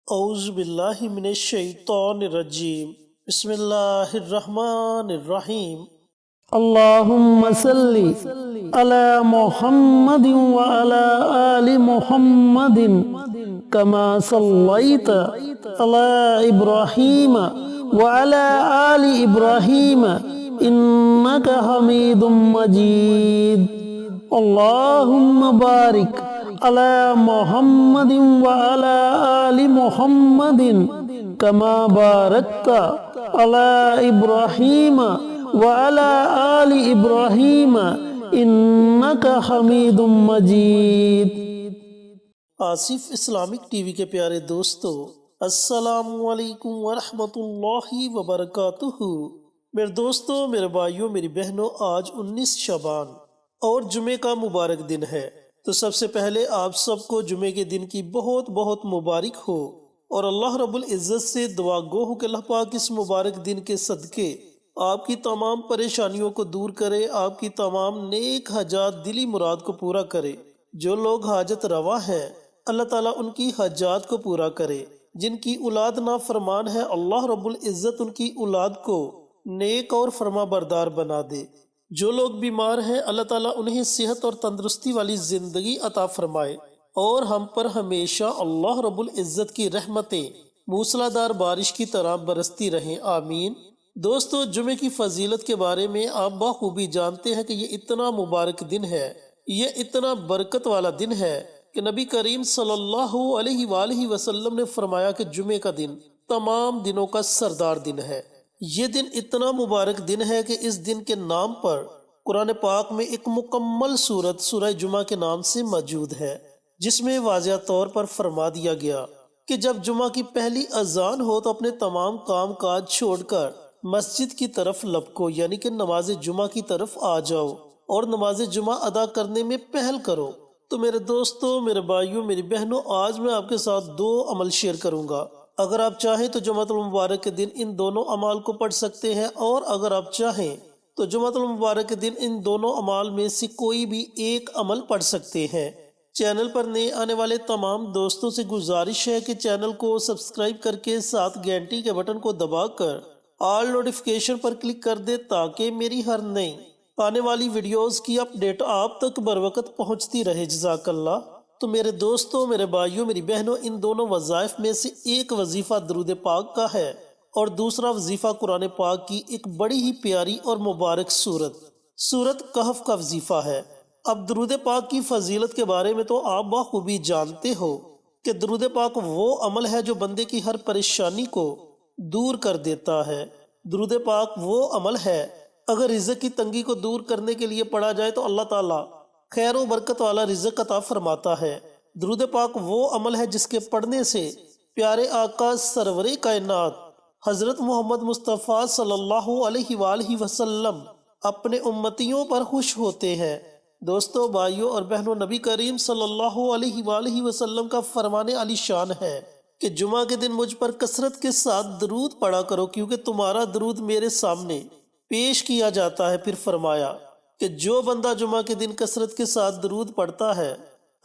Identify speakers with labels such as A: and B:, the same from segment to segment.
A: اعوذ باللہ من الشیطان الرجیم بسم اللہ الرحمن الرحیم
B: اللہم صلی علی محمد وعلی آل محمد کما صلیت علی ابراہیم وعلی آل ابراہیم انکا حمید مجید اللہم بارک علی محمد وعلی آل محمد کما بارکت علی ابراہیم وعلی آل ابراہیم انکا حمید مجید۔
A: آصف اسلامک ٹی وی کے پیارے دوستو، السلام علیکم ورحمۃ اللہ وبرکاتہ۔ میرے دوستو، میرے بھائیوں، میری بہنوں، آج 19 شعبان اور جمعے کا مبارک دن ہے۔ تو سب سے پہلے آپ سب کو جمعے کے دن کی بہت بہت مبارک ہو، اور اللہ رب العزت سے دعا گو ہو کہ اللہ پاک اس مبارک دن کے صدقے آپ کی تمام پریشانیوں کو دور کرے، آپ کی تمام نیک حاجات دلی مراد کو پورا کرے۔ جو لوگ حاجت روا ہیں اللہ تعالیٰ ان کی حاجات کو پورا کرے۔ جن کی اولاد نافرمان ہے اللہ رب العزت ان کی اولاد کو نیک اور فرما بردار بنا دے۔ جو لوگ بیمار ہیں اللہ تعالیٰ انہیں صحت اور تندرستی والی زندگی عطا فرمائے، اور ہم پر ہمیشہ اللہ رب العزت کی رحمتیں موسلادھار بارش کی طرح برستی رہیں، آمین۔ دوستو، جمعے کی فضیلت کے بارے میں آپ بخوبی جانتے ہیں کہ یہ اتنا مبارک دن ہے، یہ اتنا برکت والا دن ہے کہ نبی کریم صلی اللہ علیہ وآلہ وسلم نے فرمایا کہ جمعے کا دن تمام دنوں کا سردار دن ہے۔ یہ دن اتنا مبارک دن ہے کہ اس دن کے نام پر قرآن پاک میں ایک مکمل سورت سورہ جمعہ کے نام سے موجود ہے، جس میں واضح طور پر فرما دیا گیا کہ جب جمعہ کی پہلی اذان ہو تو اپنے تمام کام کاج چھوڑ کر مسجد کی طرف لپکو، یعنی کہ نماز جمعہ کی طرف آ جاؤ اور نماز جمعہ ادا کرنے میں پہل کرو۔ تو میرے دوستو، میرے بھائیوں، میری بہنوں، آج میں آپ کے ساتھ 2 عمل شیئر کروں گا۔ اگر آپ چاہیں تو جمعۃ المبارک کے دن ان دونوں اعمال کو پڑھ سکتے ہیں، اور اگر آپ چاہیں تو جمعۃ المبارک کے دن ان دونوں اعمال میں سے کوئی بھی ایک عمل پڑھ سکتے ہیں۔ چینل پر نئے آنے والے تمام دوستوں سے گزارش ہے کہ چینل کو سبسکرائب کر کے ساتھ گھنٹی کے بٹن کو دبا کر آل نوٹیفیکیشن پر کلک کر دے، تاکہ میری ہر نئی آنے والی ویڈیوز کی اپڈیٹ آپ تک بر وقت پہنچتی رہے۔ جزاک اللہ۔ تو میرے دوستوں، میرے بھائیوں، میری بہنوں، ان دونوں وظائف میں سے ایک وظیفہ درود پاک کا ہے، اور دوسرا وظیفہ قرآن پاک کی ایک بڑی ہی پیاری اور مبارک سورت کہف کا وظیفہ ہے۔ اب درود پاک کی فضیلت کے بارے میں تو آپ بخوبی جانتے ہو کہ درود پاک وہ عمل ہے جو بندے کی ہر پریشانی کو دور کر دیتا ہے۔ درود پاک وہ عمل ہے اگر رزق کی تنگی کو دور کرنے کے لیے پڑھا جائے تو اللہ تعالیٰ خیر و برکت والا رزق عطا فرماتا ہے۔ درود پاک وہ عمل ہے جس کے پڑھنے سے پیارے آقا سرور کائنات حضرت محمد مصطفیٰ صلی اللہ علیہ وآلہ وسلم اپنے امتیوں پر خوش ہوتے ہیں۔ دوستو، بھائیوں اور بہنوں، نبی کریم صلی اللہ علیہ وآلہ وسلم کا فرمان علی شان ہے کہ جمعہ کے دن مجھ پر کثرت کے ساتھ درود پڑھا کرو، کیونکہ تمہارا درود میرے سامنے پیش کیا جاتا ہے۔ پھر فرمایا کہ جو بندہ جمعہ کے دن کثرت کے ساتھ درود پڑھتا ہے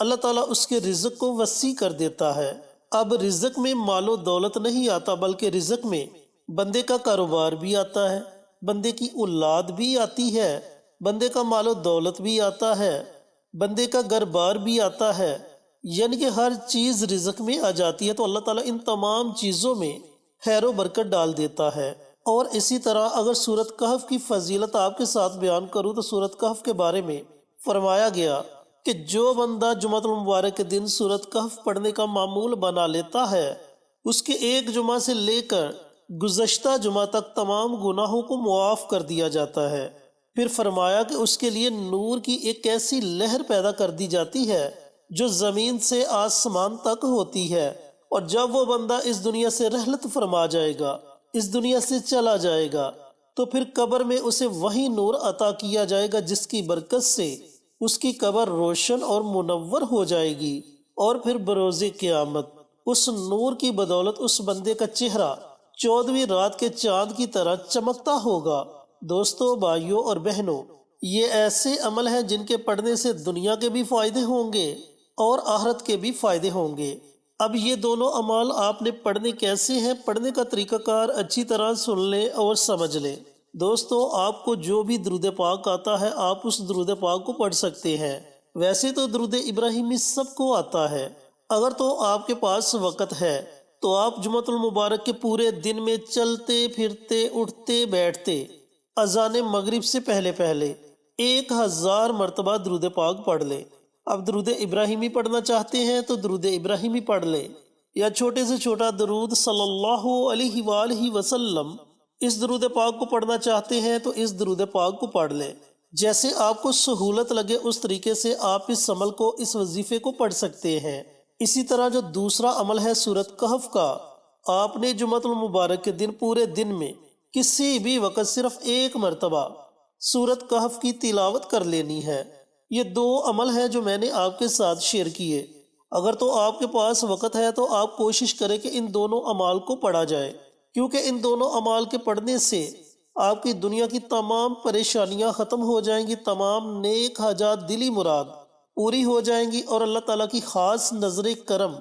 A: اللہ تعالیٰ اس کے رزق کو وسیع کر دیتا ہے۔ اب رزق میں مال و دولت نہیں آتا، بلکہ رزق میں بندے کا کاروبار بھی آتا ہے، بندے کی اولاد بھی آتی ہے، بندے کا مال و دولت بھی آتا ہے، بندے کا گھر بار بھی آتا ہے، یعنی کہ ہر چیز رزق میں آ جاتی ہے۔ تو اللہ تعالیٰ ان تمام چیزوں میں خیر و برکت ڈال دیتا ہے۔ اور اسی طرح اگر سورت کہف کی فضیلت آپ کے ساتھ بیان کروں تو سورت کہف کے بارے میں فرمایا گیا کہ جو بندہ جمعۃ المبارک کے دن سورت کہف پڑھنے کا معمول بنا لیتا ہے، اس کے ایک جمعہ سے لے کر گزشتہ جمعہ تک تمام گناہوں کو معاف کر دیا جاتا ہے۔ پھر فرمایا کہ اس کے لیے نور کی ایک ایسی لہر پیدا کر دی جاتی ہے جو زمین سے آسمان تک ہوتی ہے، اور جب وہ بندہ اس دنیا سے رحلت فرما جائے گا، اس دنیا سے چلا جائے گا، تو پھر قبر میں اسے وہی نور عطا کیا جائے گا جس کی برکت سے اس کی قبر روشن اور منور ہو جائے گی، اور پھر بروز قیامت اس نور کی بدولت اس بندے کا چہرہ 14ویں رات کے چاند کی طرح چمکتا ہوگا۔ دوستو، بھائیوں اور بہنوں، یہ ایسے عمل ہیں جن کے پڑھنے سے دنیا کے بھی فائدے ہوں گے اور آخرت کے بھی فائدے ہوں گے۔ اب یہ دونوں اعمال آپ نے پڑھنے کیسے ہیں، پڑھنے کا طریقہ کار اچھی طرح سن لیں اور سمجھ لیں۔ دوستو، آپ کو جو بھی درود پاک آتا ہے آپ اس درود پاک کو پڑھ سکتے ہیں۔ ویسے تو درود ابراہیمی سب کو آتا ہے، اگر تو آپ کے پاس وقت ہے تو آپ جمعۃ المبارک کے پورے دن میں چلتے پھرتے اٹھتے بیٹھتے اذان مغرب سے پہلے 1000 مرتبہ درود پاک پڑھ لیں۔ اب درود ابراہیمی پڑھنا چاہتے ہیں تو درود ابراہیمی پڑھ لیں، یا چھوٹے سے چھوٹا درود صلی اللہ علیہ وآلہ وسلم، اس درود پاک کو پڑھنا چاہتے ہیں تو اس درود پاک کو پڑھ لیں۔ جیسے آپ کو سہولت لگے اس طریقے سے آپ اس عمل کو، اس وظیفے کو پڑھ سکتے ہیں۔ اسی طرح جو دوسرا عمل ہے سورۃ کہف کا، آپ نے جمعۃ المبارک کے دن پورے دن میں کسی بھی وقت صرف 1 مرتبہ سورۃ کہف کی تلاوت کر لینی ہے۔ یہ 2 عمل ہیں جو میں نے آپ کے ساتھ شیئر کیے۔ اگر تو آپ کے پاس وقت ہے تو آپ کوشش کریں کہ ان دونوں اعمال کو پڑھا جائے، کیونکہ ان دونوں اعمال کے پڑھنے سے آپ کی دنیا کی تمام پریشانیاں ختم ہو جائیں گی، تمام نیک حاجات، دلی مراد پوری ہو جائیں گی، اور اللہ تعالیٰ کی خاص نظر کرم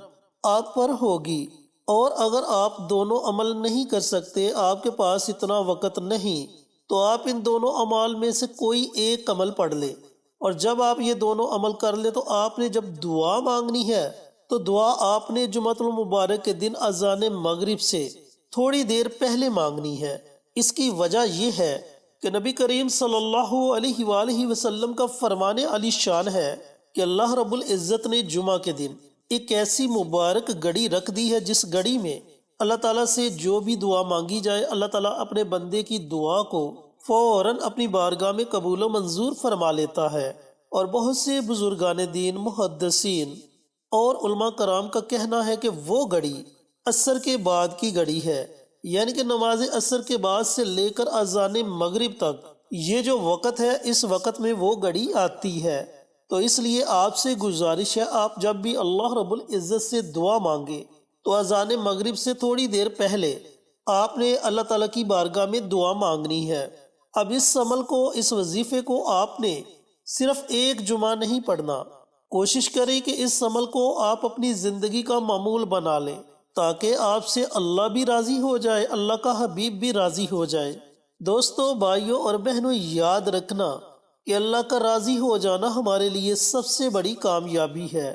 A: آپ پر ہوگی۔ اور اگر آپ دونوں عمل نہیں کر سکتے، آپ کے پاس اتنا وقت نہیں، تو آپ ان دونوں اعمال میں سے کوئی ایک عمل پڑھ لیں، اور جب آپ یہ دونوں عمل کر لیں تو آپ نے جب دعا مانگنی ہے تو دعا آپ نے جمعۃ المبارک کے دن اذان مغرب سے تھوڑی دیر پہلے مانگنی ہے۔ اس کی وجہ یہ ہے کہ نبی کریم صلی اللہ علیہ وآلہ وسلم کا فرمان علی شان ہے کہ اللہ رب العزت نے جمعہ کے دن ایک ایسی مبارک گھڑی رکھ دی ہے جس گھڑی میں اللہ تعالیٰ سے جو بھی دعا مانگی جائے اللہ تعالیٰ اپنے بندے کی دعا کو فوراً اپنی بارگاہ میں قبول و منظور فرما لیتا ہے۔ اور بہت سے بزرگان دین، محدثین اور علماء کرام کا کہنا ہے کہ وہ گھڑی عصر کے بعد کی گھڑی ہے، یعنی کہ نماز عصر کے بعد سے لے کر اذان مغرب تک یہ جو وقت ہے اس وقت میں وہ گھڑی آتی ہے۔ تو اس لیے آپ سے گزارش ہے، آپ جب بھی اللہ رب العزت سے دعا مانگے تو اذان مغرب سے تھوڑی دیر پہلے آپ نے اللہ تعالیٰ کی بارگاہ میں دعا مانگنی ہے۔ اب اس عمل کو، اس وظیفے کو آپ نے صرف 1 جمعہ نہیں پڑھنا، کوشش کریں کہ اس عمل کو آپ اپنی زندگی کا معمول بنا لیں، تاکہ آپ سے اللہ بھی راضی ہو جائے، اللہ کا حبیب بھی راضی ہو جائے۔ دوستو، بھائیوں اور بہنوں، یاد رکھنا کہ اللہ کا راضی ہو جانا ہمارے لیے سب سے بڑی کامیابی ہے،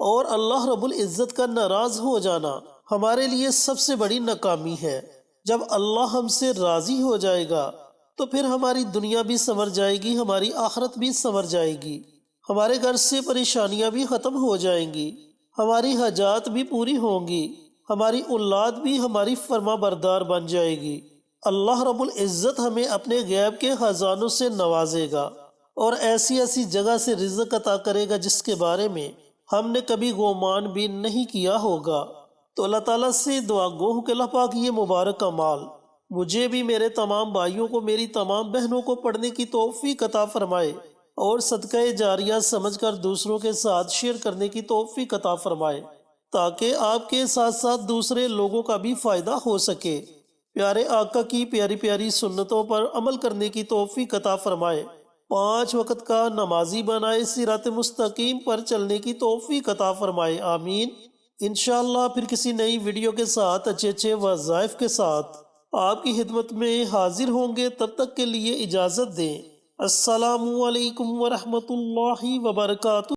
A: اور اللہ رب العزت کا ناراض ہو جانا ہمارے لیے سب سے بڑی ناکامی ہے۔ جب اللہ ہم سے راضی ہو جائے گا تو پھر ہماری دنیا بھی سنور جائے گی، ہماری آخرت بھی سنور جائے گی، ہمارے گھر سے پریشانیاں بھی ختم ہو جائیں گی، ہماری حاجات بھی پوری ہوں گی، ہماری اولاد بھی ہماری فرما بردار بن جائے گی۔ اللہ رب العزت ہمیں اپنے غیب کے خزانوں سے نوازے گا اور ایسی ایسی جگہ سے رزق عطا کرے گا جس کے بارے میں ہم نے کبھی گمان بھی نہیں کیا ہوگا۔ تو اللہ تعالیٰ سے دعا گو ہوں کہ اللہ پاک یہ مبارک اعمال مجھے بھی، میرے تمام بھائیوں کو، میری تمام بہنوں کو پڑھنے کی توفیق عطا فرمائے، اور صدقہ جاریہ سمجھ کر دوسروں کے ساتھ شیئر کرنے کی توفیق عطا فرمائے، تاکہ آپ کے ساتھ ساتھ دوسرے لوگوں کا بھی فائدہ ہو سکے۔ پیارے آقا کی پیاری پیاری سنتوں پر عمل کرنے کی توفیق عطا فرمائے، 5 وقت کا نمازی بنائے، صراط مستقیم پر چلنے کی توفیق عطا فرمائے، آمین۔ انشاءاللہ پھر کسی نئی ویڈیو کے ساتھ، اچھے وظائف کے ساتھ آپ کی خدمت میں حاضر ہوں گے۔ تب تک کے لیے اجازت دیں۔ السلام علیکم ورحمۃ اللہ وبرکاتہ۔